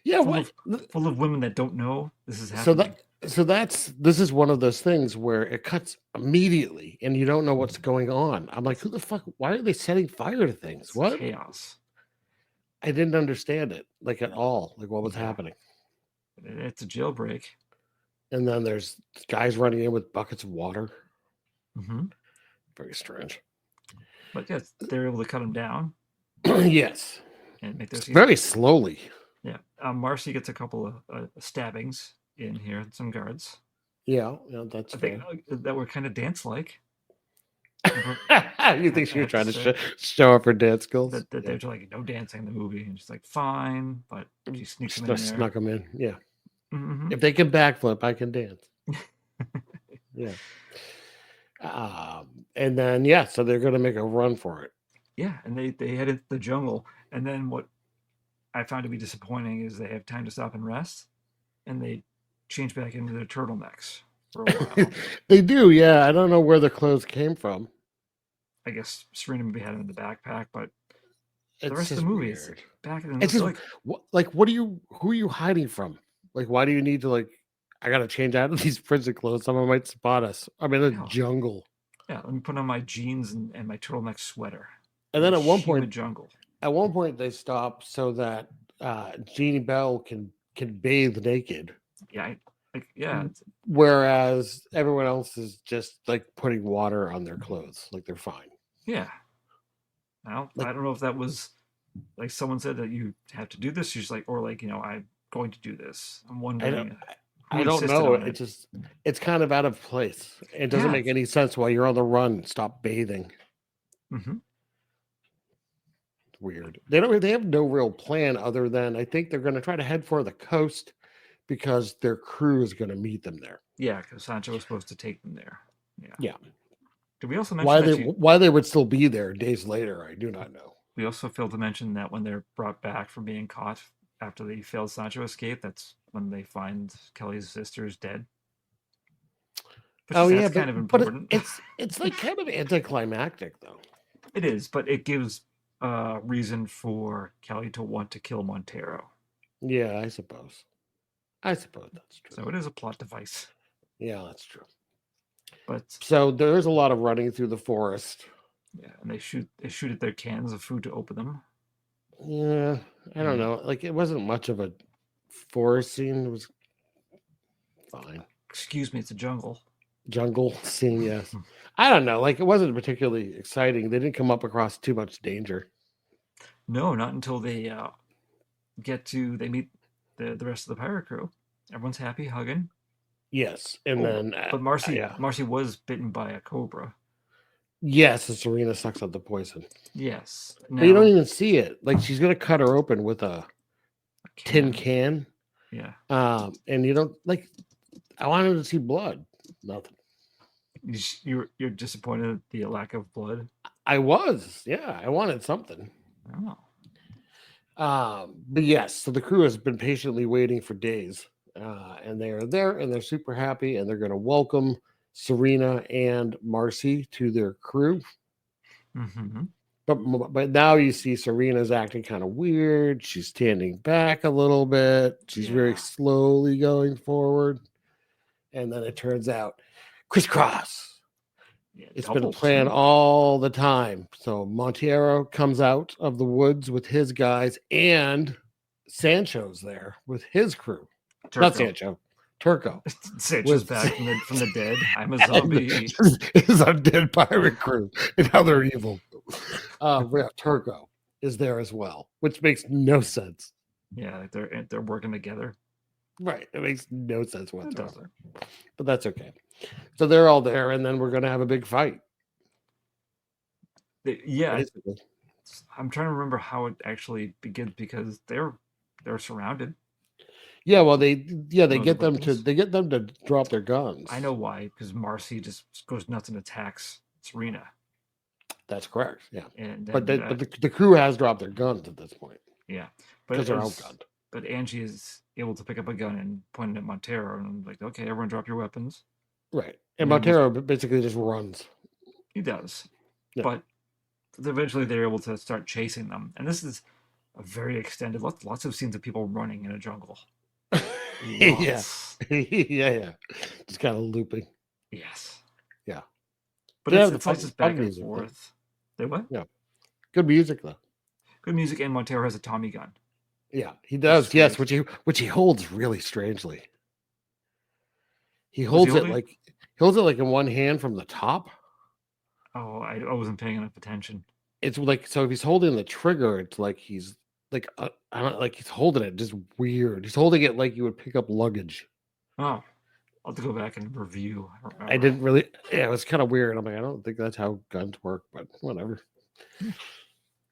Yeah, full of women that don't know this is happening. This is one of those things where it cuts immediately and you don't know what's going on. I'm like, who the fuck? Why are they setting fire to things? What chaos? I didn't understand it like at all. Like what was happening? It's a jailbreak. And then there's guys running in with buckets of water. Mm-hmm. Very strange. But yes, they're able to cut them down. Yes. And make those very slowly. Yeah. Marcy gets a couple of stabbings in here, some guards. Yeah, that's I think that were kind of dance-like. You think she was trying to show off her dance skills? That they're like, no dancing in the movie. And she's like, fine. But she sneaks them in there. Snuck them in, yeah. Mm-hmm. If they can backflip, I can dance. Yeah. And then, so they're going to make a run for it. Yeah, and they head into the jungle. And then what I found to be disappointing is they have time to stop and rest. And they change back into their turtlenecks for a while. They do, yeah. I don't know where the clothes came from. I guess Serena maybe had them in the backpack, but the rest of the movie is back in the it's just, who are you hiding from? Like, why do you need to, like, I got to change out of these prison clothes. Someone might spot us. I'm in a jungle. Yeah, let me put on my jeans and my turtleneck sweater. And then at one point, jungle. At one point, they stop so that Jeannie Bell can bathe naked. Yeah, yeah. Whereas everyone else is just like putting water on their clothes, like they're fine. Yeah. Well, I don't know if that was like someone said that you have to do this. She's like, or like, I'm going to do this. I'm wondering. I don't know. It's kind of out of place. It doesn't make any sense while you're on the run. Stop bathing. Mm-hmm. Weird. They have no real plan other than I think they're going to try to head for the coast because their crew is going to meet them there. Yeah, because Sancho was supposed to take them there. Yeah. Did we also mention why they would still be there days later? I do not know. We also failed to mention that when they're brought back from being caught after the failed Sancho escape, that's when they find Kelly's sisters dead. That's kind of important. It's like kind of anticlimactic though. It is, but it gives reason for Kelly to want to kill Montero. Yeah, I suppose that's true. So it is a plot device. Yeah, that's true. But so there's a lot of running through the forest. Yeah, and they shoot at their cans of food to open them. Yeah, I don't know. Like it wasn't much of a forest scene. It was fine. Excuse me, it's a jungle. Jungle scene, yes. I don't know. Like it wasn't particularly exciting. They didn't come up across too much danger. No, not until they meet the rest of the pirate crew. Everyone's happy, hugging. Yes, and then but Marcy was bitten by a cobra. Yes, and Serena sucks up the poison. Yes, but you don't even see it. Like she's gonna cut her open with a tin can. Yeah. And you don't like. I wanted to see blood. Nothing. You're disappointed at the lack of blood. I was. Yeah, I wanted something. Oh. But yes, so the crew has been patiently waiting for days, and they are there, and they're super happy, and they're going to welcome Serena and Marcy to their crew. Mm-hmm. But now you see Serena's acting kind of weird. She's standing back a little bit. She's very slowly going forward, and then it turns out crisscross. Yeah, it's been planned all the time. So Montero comes out of the woods with his guys, and Sancho's there with his crew. Turco. Not Sancho, Turco. Sancho's back from the dead. I'm a zombie. His undead pirate crew, and how they're evil. Turco is there as well, which makes no sense. Yeah, they're working together. Right, it makes no sense whatsoever. But that's okay. So they're all there, and then we're going to have a big fight. Yeah, I'm trying to remember how it actually begins because they're they're surrounded. Yeah, well, they the get them weapons. to drop their guns. I know why, because Marcy just goes nuts and attacks Serena. That's correct. Yeah, And but then, the crew has dropped their guns at this point yeah, because they're outgunned. But Angie is able to pick up a gun and point it at Montero, and I'm like, okay, everyone, drop your weapons. Right, and Montero basically just runs. He does, Yeah. but eventually they're able to start chasing them, and this is a very extended. Lots of scenes of people running in a jungle. Yeah, yeah, just kind of looping. Yes. Yeah. But Yeah, it's like just back and music, forth. They what? Yeah. Good music though. Good music, and Montero has a Tommy gun. Yeah, he does. Yes, which he holds really strangely. He holds it like in one hand from the top. Oh, I wasn't paying enough attention. It's like, so if he's holding the trigger, it's like he's like I don't like he's holding it just weird. He's holding it like you would pick up luggage. Oh, I'll have to go back and review. I didn't really. Yeah, it was kind of weird. I'm like, I don't think that's how guns work, but whatever.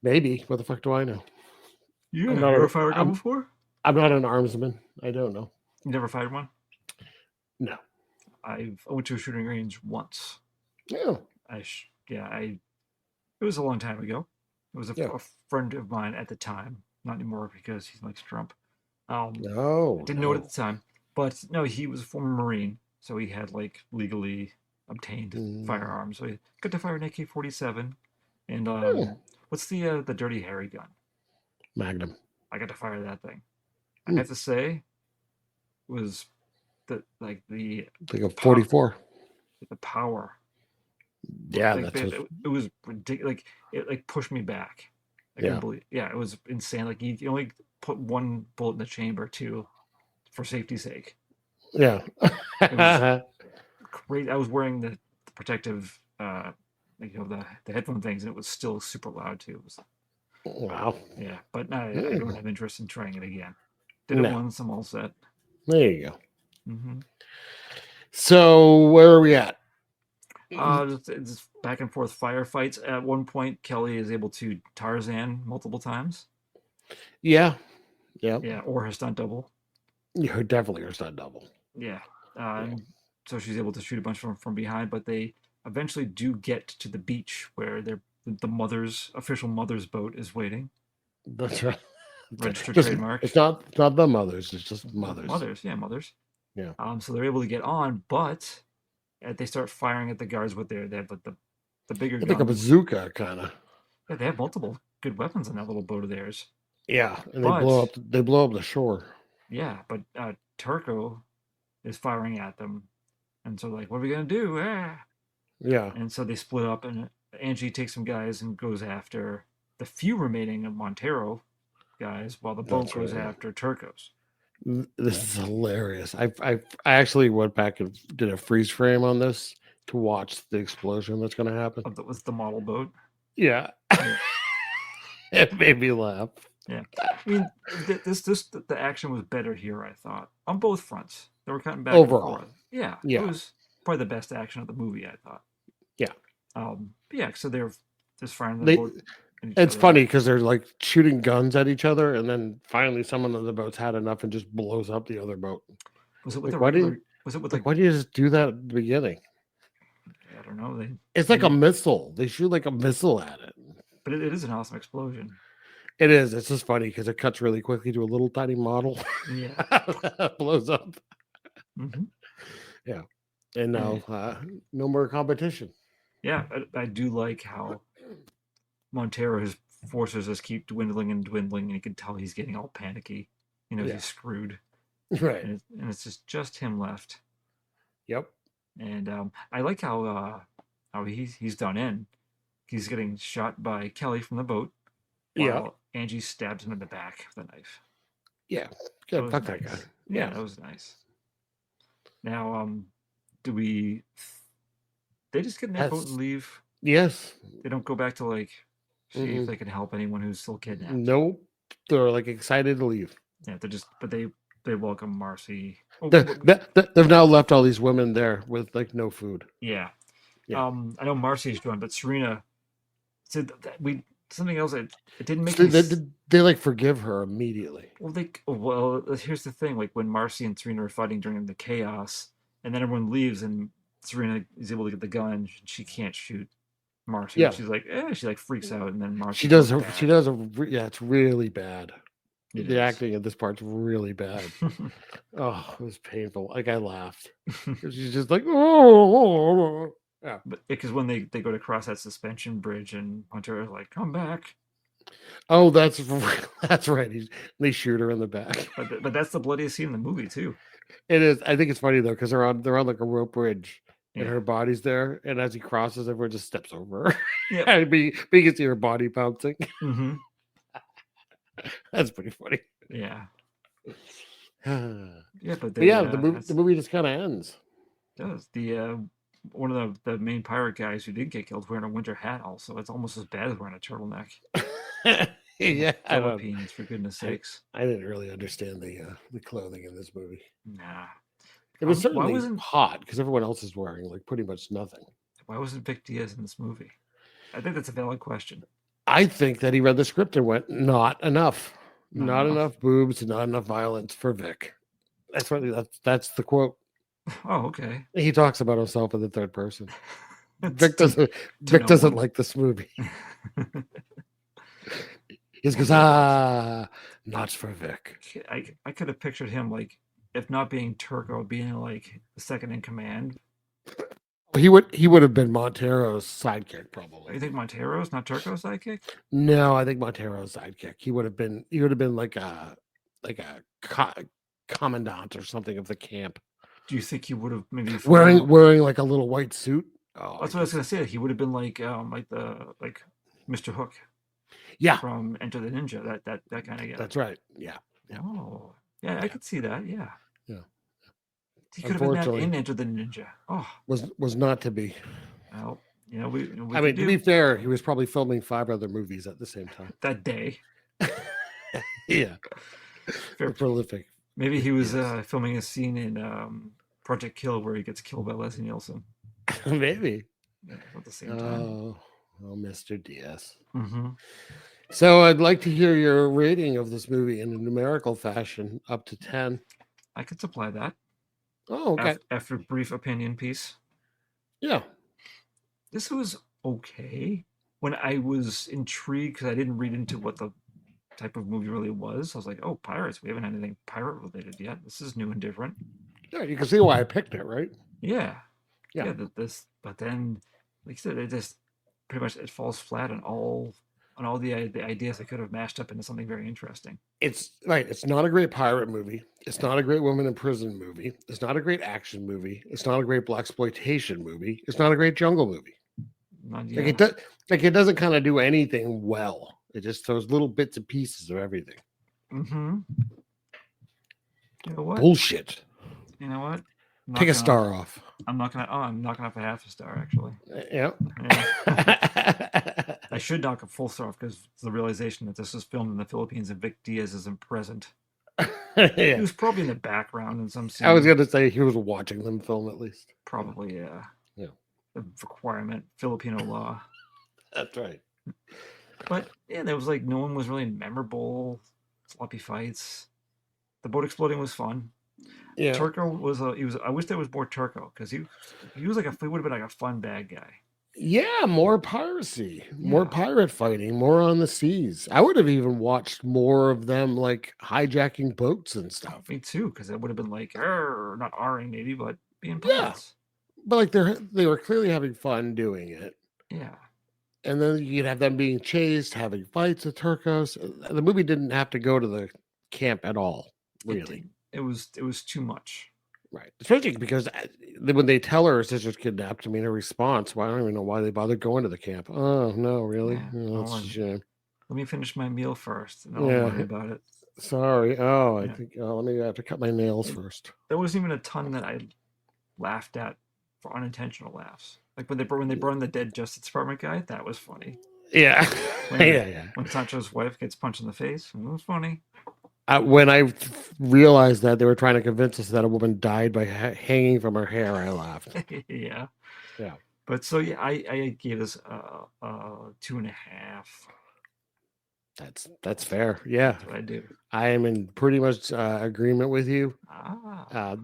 Maybe. What the fuck do I know? You never fired a gun before? I'm not an armsman. I don't know. You never fired one? No. I went to a shooting range once. Yeah. It was a long time ago. It was a friend of mine at the time. Not anymore because he likes Trump. No. Didn't know it at the time. But no, he was a former Marine, so he had like legally obtained firearms. So he got to fire an AK-47. And what's the Dirty Harry gun? Magnum. I got to fire that thing. I have to say, was like a 44. The power. Yeah, like, it was ridiculous. Like it like pushed me back. I couldn't believe. Yeah, it was insane. Like you only put one bullet in the chamber too, for safety's sake. Yeah. It was great. I was wearing the protective, the headphone things, and it was still super loud too. It was, wow. Yeah, but I don't have interest in trying it again. Did it once, I'm all set. There you go. Mm-hmm. So where are we at? It's back and forth firefights. At one point, Kelly is able to Tarzan multiple times. Yeah. Yeah, or her stunt double. Yeah, definitely her stunt double. Yeah. So she's able to shoot a bunch from behind, but they eventually do get to the beach where the official mother's boat is waiting. That's right. Registered trademark. It's not the Mothers. It's just Mothers. Mothers. Yeah. So they're able to get on, but they start firing at the guards with they have like the bigger guns. Like a bazooka, kind of. Yeah, they have multiple good weapons on that little boat of theirs. Yeah, and they blow up the shore. Yeah, but Turco is firing at them, and so like, what are we gonna do? Yeah. And so they split up, and Angie takes some guys and goes after the few remaining of Montero guys, while the boat goes after Turco's. This is hilarious. I actually went back and did a freeze frame on this to watch the explosion that's going to happen. With the model boat? Yeah. It made me laugh. Yeah. I mean, the action was better here, I thought. On both fronts. They were cutting back overall. And forth. Yeah. Yeah. It was probably the best action of the movie, I thought. Yeah. Yeah, so they're just firing the boat. It's funny because they're like shooting guns at each other, and then finally someone on the boat's had enough and just blows up the other boat. Was it with why do you just do that at the beginning? I don't know. It's like a missile. They shoot like a missile at it. But it is an awesome explosion. It is. It's just funny because it cuts really quickly to a little tiny model. Yeah. That blows up. Mm-hmm. Yeah. And now no more competition. Yeah, I do like how Montero, his forces just keep dwindling, and you can tell he's getting all panicky. He's screwed. Right. And it's just him left. Yep. And I like how he's done in. He's getting shot by Kelly from the boat. While Angie stabs him in the back with a knife. Yeah. Good. Fuck that guy. Yeah, that was nice. Now, they just get in that boat and leave? Yes. They don't go back to like see if they can help anyone who's still kidnapped. Nope. They're like excited to leave. Yeah, but they welcome Marcy. They've now left all these women there with like no food. Yeah. I know Marcy's joined, but Serena said that something else. It didn't make So me. they like forgive her immediately. Well, here's the thing. Like when Marcy and Serena are fighting during the chaos, and then everyone leaves, and Serena is able to get the gun. She can't shoot Marcy. Yeah. She's like, she like freaks out, and then Marcy. She does. Yeah, it's really bad. The acting in this part's really bad. Oh, it was painful. Like I laughed. She's just like, oh. Yeah. But because when they go to cross that suspension bridge, and Hunter is like, "Come back." Oh, that's right. They shoot her in the back. But that's the bloodiest scene in the movie too. It is. I think it's funny though because they're on like a rope bridge, and her body's there, and as he crosses, everyone just steps over her. Yeah, but you can see her body bouncing. Mm-hmm. That's pretty funny. Yeah. The movie just kind of ends. It does. The one of the main pirate guys who did get killed wearing a winter hat. Also, it's almost as bad as wearing a turtleneck. Yeah, Philippines, for goodness sakes. I didn't really understand the clothing in this movie. Nah, it was certainly hot because everyone else is wearing like pretty much nothing. Why wasn't Vic Diaz in this movie? I think that's a valid question. I think that he read the script and went, not enough. Not enough boobs, not enough violence for Vic. That's the quote. Oh, okay. He talks about himself in the third person. Vic doesn't like this movie. He goes, not for Vic. I could have pictured him like, if not being Turco, being like the second in command. He would have been Montero's sidekick, probably. You think Montero's not Turco's sidekick? No, I think Montero's sidekick. He would have been like a commandant or something of the camp. Do you think he would have maybe wearing like a little white suit? Oh, that's what I was gonna say. He would have been like Mr. Hook. Yeah, from Enter the Ninja. That kind of guy. That's right. Yeah. Oh, yeah. I could see that. Yeah. Yeah. He could have been that in Enter the Ninja. Oh, was not to be. Well, to be fair, he was probably filming 5 other movies at the same time that day. Yeah. Very prolific. Maybe he was filming a scene in Project Kill where he gets killed by Leslie Nielsen. Maybe. Yeah, at the same time. Oh, Mr. Diaz. Mm-hmm. So I'd like to hear your rating of this movie in a numerical fashion, up to 10. I could supply that. Oh, okay. After a brief opinion piece. Yeah. This was okay. When I was intrigued, because I didn't read into what the type of movie really was, I was like, oh, pirates. We haven't had anything pirate related yet. This is new and different. Yeah, you can see why I picked it, right? Yeah. But then, like I said, it just pretty much it falls flat on all the ideas that could have mashed up into something very interesting. It's right. It's not a great pirate movie. It's not a great woman in prison movie. It's not a great action movie. It's not a great blaxploitation movie. It's not a great jungle movie. It doesn't kind of do anything well. It just throws little bits and pieces of everything. Mm-hmm. You know what? Bullshit. You know what? Take a star off. I'm knocking off a half a star, actually. Yeah. I should knock a full star off because it's the realization that this was filmed in the Philippines and Vic Diaz isn't present. He was probably in the background in some scene. I was going to say he was watching them film at least. Probably, yeah. Yeah. The requirement, Filipino law. That's right. But yeah, there was like no one was really memorable. Sloppy fights. The boat exploding was fun. Yeah. Turco was I wish there was more Turco because he was like he would have been like a fun bad guy. Yeah, more piracy, more pirate fighting, more on the seas. I would have even watched more of them like hijacking boats and stuff. Me too, because it would have been like not R-ing maybe, but being pirates. Yeah. But like they were clearly having fun doing it. Yeah. And then you'd have them being chased, having fights with Turcos. The movie didn't have to go to the camp at all, really. It was too much. Right. Especially because when they tell her her sister's kidnapped, I mean, her response, well, I don't even know why they bothered going to the camp. Oh, no, really? Yeah. Oh, that's a shame. Let me finish my meal first, and I'll worry about it. Sorry. Oh, I think, let me have to cut my nails first. There wasn't even a ton that I laughed at for unintentional laughs. Like when they burned the dead Justice Department guy, that was funny. Yeah. When Sancho's wife gets punched in the face, it was funny. When I realized that they were trying to convince us that a woman died by hanging from her hair, I laughed. Yeah. Yeah. But so, yeah, I gave this 2.5. That's fair. Yeah, That's what I do. I am in pretty much agreement with you.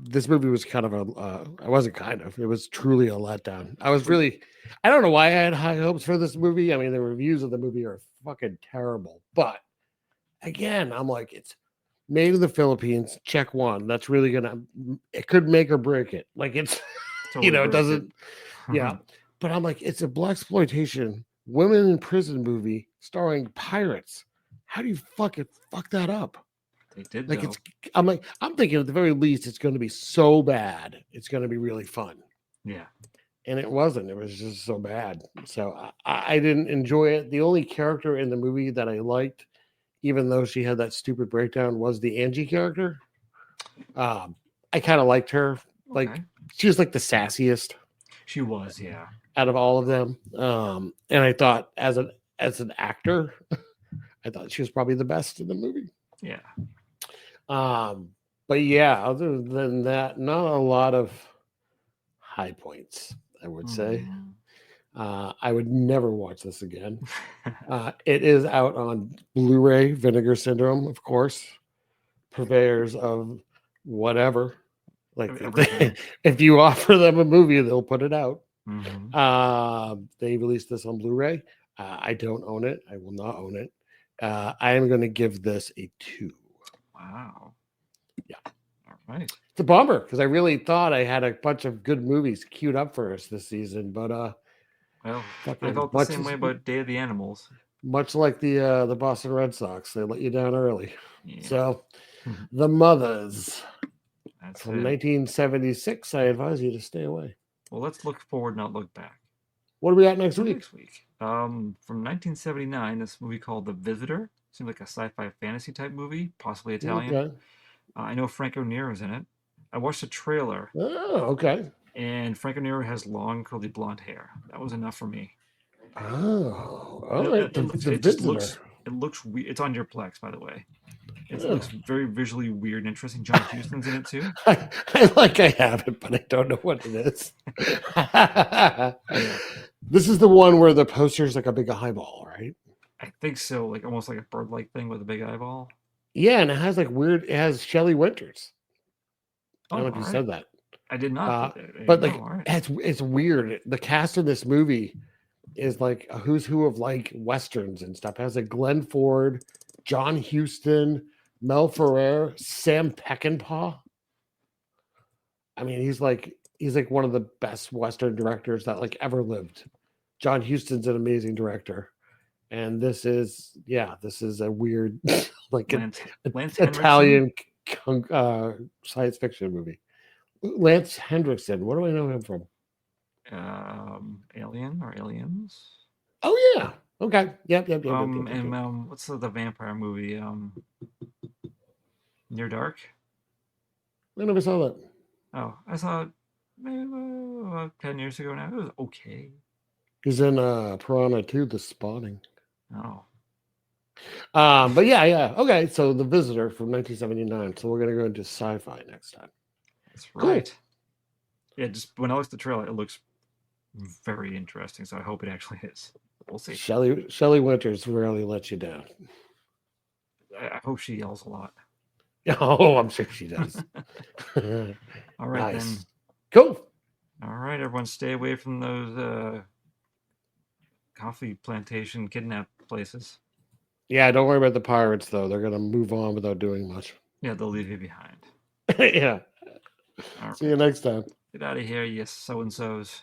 This movie was kind of I wasn't kind of. It was truly a letdown. I don't know why I had high hopes for this movie. I mean, the reviews of the movie are fucking terrible. But again, I'm like, it's made in the Philippines. Check one. That's really it could make or break it. Like it's, Totally it doesn't. Yeah, but I'm like, it's a blaxploitation women in prison movie starring pirates. How do you fuck that up? They did. Like I'm thinking at the very least it's going to be so bad it's going to be really fun. Yeah, and it wasn't. It was just so bad. So I didn't enjoy it. The only character in the movie that I liked, even though she had that stupid breakdown, was the Angie character. I kind of liked her. Like she was like the sassiest. She was, yeah. Out of all of them, and I thought as an actor, I thought she was probably the best in the movie. Yeah. But yeah, other than that, not a lot of high points, I would say. I would never watch this again. It is out on Blu-ray, Vinegar Syndrome, of course. Purveyors of whatever. Like if you offer them a movie, they'll put it out. They released this on Blu-ray. I don't own it. I will not own it. I am going to give this a 2. Wow. Yeah. All right. It's a bummer because I really thought I had a bunch of good movies queued up for us this season, but well, I felt the same way about Day of the Animals. Much like the Boston Red Sox, they let you down early. Yeah. So, The Muthers. That's From 1976, I advise you to stay away. Well, let's look forward, not look back. What are we at next week? Next week. From 1979, this movie called The Visitor. Seems like a sci-fi fantasy type movie, possibly Italian. Okay. I know Franco Nero is in it. I watched the trailer. Oh, okay. And Franco Nero has long, curly blonde hair. That was enough for me. Oh, all right. It just looks. It looks weird. It's on your Plex, by the way. It looks very visually weird and interesting. John Huston's in it too. I have it, but I don't know what it is. This is the one where the poster's like a big eyeball, right? I think so. Like almost like a bird-like thing with a big eyeball. Yeah, and it has like weird. It has Shelley Winters. I don't know if you said that. I did not. But like, it's weird. The cast of this movie is like a who's who of like westerns and stuff. It has like Glenn Ford, John Huston, Mel Ferrer, Sam Peckinpah. I mean, he's like one of the best western directors that like ever lived. John Huston's an amazing director, and this is a weird like Lance Italian science fiction movie. Lance Hendrickson. What do I know him from? Alien or Aliens? Oh yeah. Okay. Yep. And what's the vampire movie? Near Dark. I never saw that. Oh, I saw it maybe about 10 years ago now. It was okay. He's in Piranha 2, The Spawning. Oh. But yeah. Okay, so The Visitor from 1979. So we're gonna go into sci-fi next time. That's right. Cool. Yeah, just when I looked at the trailer, it looks very interesting. So I hope it actually is. We'll see. Shelley Winters rarely lets you down. I hope she yells a lot. Oh, I'm sure she does. All right, nice. Then. Cool. All right, everyone, stay away from those coffee plantation kidnap places. Yeah, don't worry about the pirates, though. They're going to move on without doing much. Yeah, they'll leave you behind. Yeah. All See you next time. Get out of here, you so-and-sos.